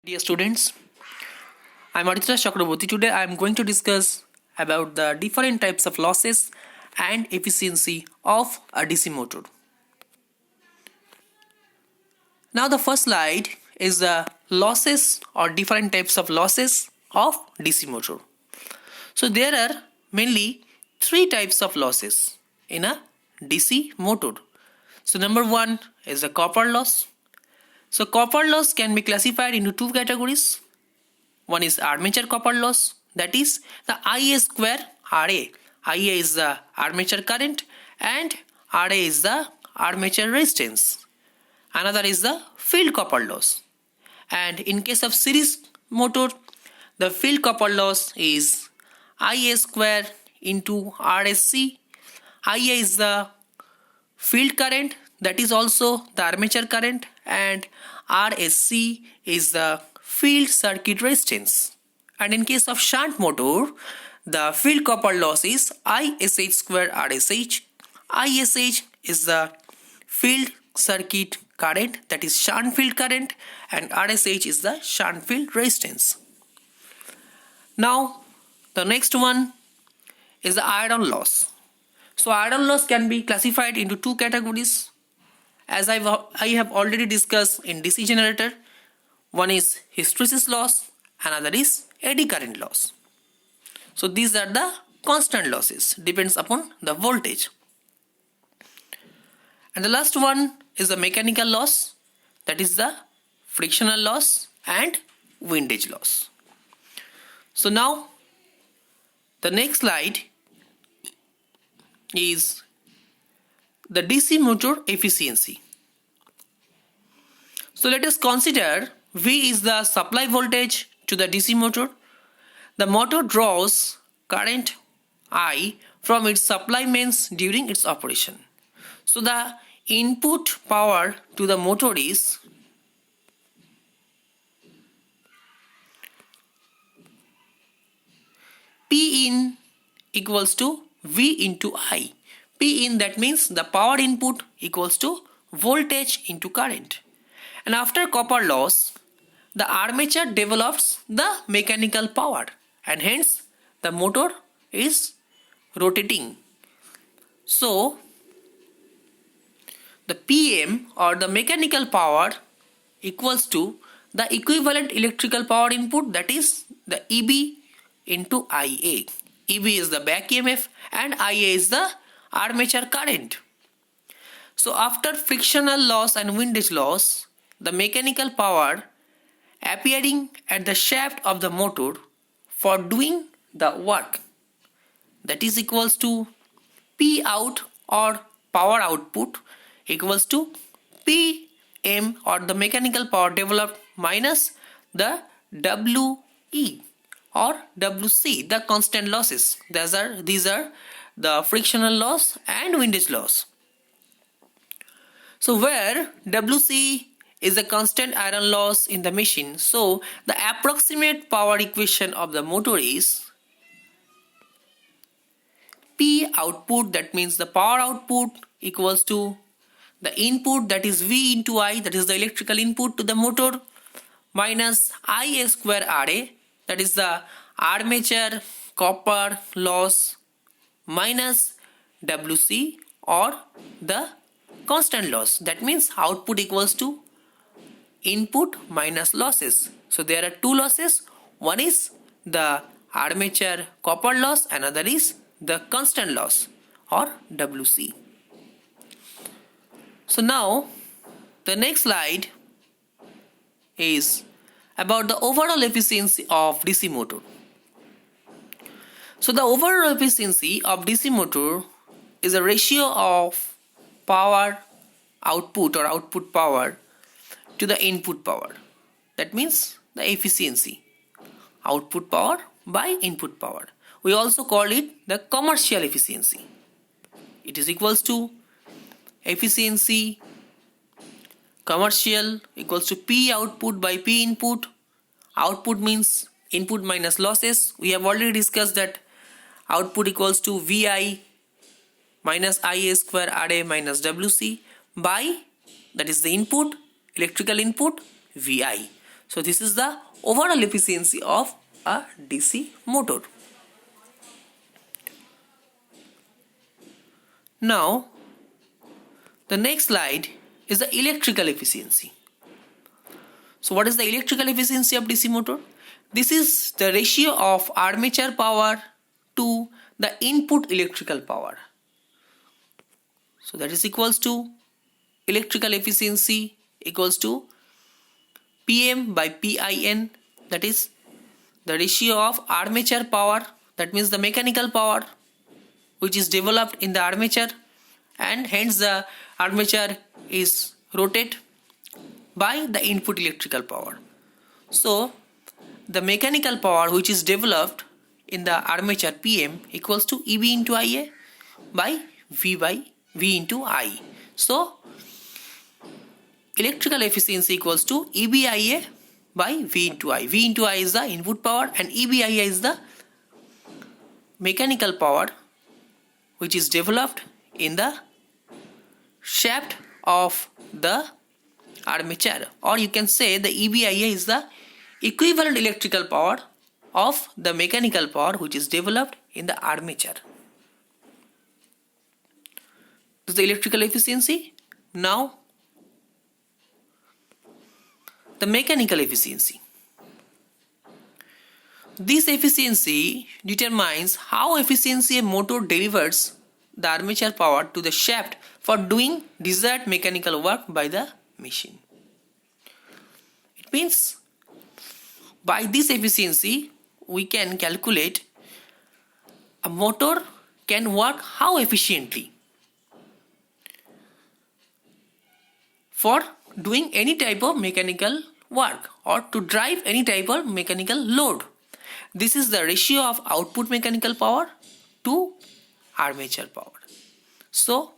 Dear students, I am Aditya Chakraborty. Today I am going to discuss about the different types of losses and efficiency of a DC motor. Now the first slide is the losses or different types of losses of DC motor. So there are mainly three types of losses in a DC motor. So number one is the copper loss. So copper loss can be classified into two categories. One is armature copper loss, that is the Ia square Ra. Ia is the armature current and Ra is the armature resistance. Another is the field copper loss. And in case of series motor, the field copper loss is Ia square into Rsc. Ia is the field current, that is also the armature current, and Rsc is the field circuit resistance. And in case of shunt motor, the field copper loss is Ish square Rsh. Ish is the field circuit current, that is shunt field current, and Rsh is the shunt field resistance. Now the next one is the iron loss. So iron loss can be classified into two categories. As I have already discussed in DC generator, one is hysteresis loss, another is eddy current loss. So these are the constant losses, depends upon the voltage. And the last one is the mechanical loss, that is the frictional loss and windage loss. So now the next slide is the DC motor efficiency. So let us consider V is the supply voltage to the DC motor. The motor draws current I from its supply mains during its operation. So the input power to the motor is P in equals to V into I. P in, that means the power input, equals to voltage into current. And after copper loss, the armature develops the mechanical power and hence the motor is rotating. So the PM or the mechanical power equals to the equivalent electrical power input, that is the EB into IA. EB is the back EMF and IA is the armature current. So after frictional loss and windage loss, the mechanical power appearing at the shaft of the motor for doing the work, that is equals to P out or power output equals to PM or the mechanical power developed minus the WE or WC, the constant losses. These are the frictional loss and windage loss. So where WC is the constant iron loss in the machine, so the approximate power equation of the motor is P output, that means the power output, equals to the input, that is V into I, that is the electrical input to the motor, minus Ia square Ra, that is the armature copper loss, minus WC or the constant loss, that means output equals to input minus losses. So there are two losses, one is the armature copper loss, another is the constant loss or WC. So now the next slide is about the overall efficiency of DC motor. So the overall efficiency of DC motor is a ratio of power output or output power to the input power. That means the efficiency, output power by input power. We also call it the commercial efficiency. It is equals to efficiency commercial equals to P output by P input. Output means input minus losses. We have already discussed that output equals to VI minus Ia square Ra minus WC by, that is the input, electrical input, Vi. So this is the overall efficiency of a DC motor. Now the next slide is the electrical efficiency. So what is the electrical efficiency of DC motor? This is the ratio of armature power to the input electrical power. So that is equals to electrical efficiency equals to Pm by Pin, that is the ratio of armature power, that means the mechanical power which is developed in the armature, and hence the armature is rotated by the input electrical power. So the mechanical power which is developed in the armature Pm equals to Eb into Ia by V into I. So electrical efficiency equals to EBIA by V into I. V into I is the input power and EBIA is the mechanical power which is developed in the shaft of the armature, or you can say the EBIA is the equivalent electrical power of the mechanical power which is developed in the armature. This is the electrical efficiency. Now the mechanical efficiency. This efficiency determines how efficiently a motor delivers the armature power to the shaft for doing desired mechanical work by the machine. It means by this efficiency we can calculate a motor can work how efficiently for doing any type of mechanical work or to drive any type of mechanical load. This is the ratio of output mechanical power to armature power. So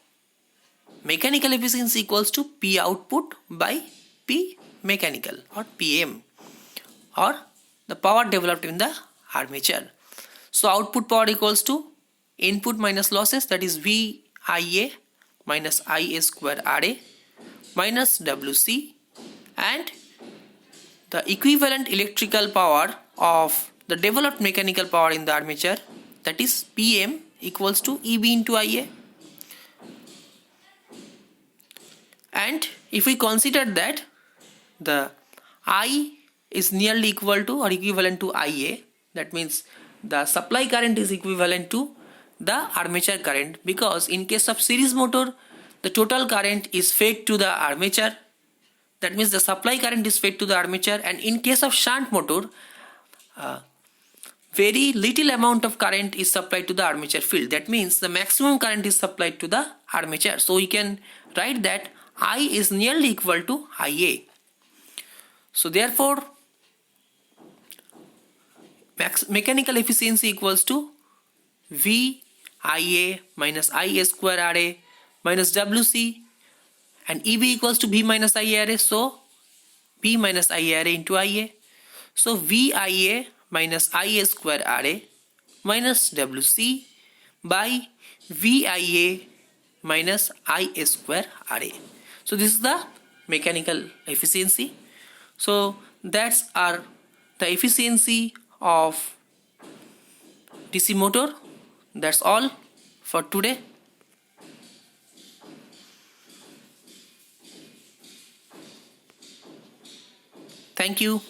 mechanical efficiency equals to P output by P mechanical or PM, or the power developed in the armature. So output power equals to input minus losses, that is VIA minus IA square RA minus WC, and the equivalent electrical power of the developed mechanical power in the armature, that is PM equals to EB into IA. And if we consider that the I is nearly equal to or equivalent to IA, that means the supply current is equivalent to the armature current, because in case of series motor the total current is fed to the armature, that means the supply current is fed to the armature, and in case of shunt motor very little amount of current is supplied to the armature field, that means the maximum current is supplied to the armature. So we can write that I is nearly equal to IA. So therefore mechanical efficiency equals to VIA minus IA square RA minus WC, and EB equals to V minus IA RA, so V minus IA RA into IA. So VIA minus IA square RA minus WC by VIA minus IA square RA. So this is the mechanical efficiency. So that's the efficiency of DC motor. That's all for today. Thank you.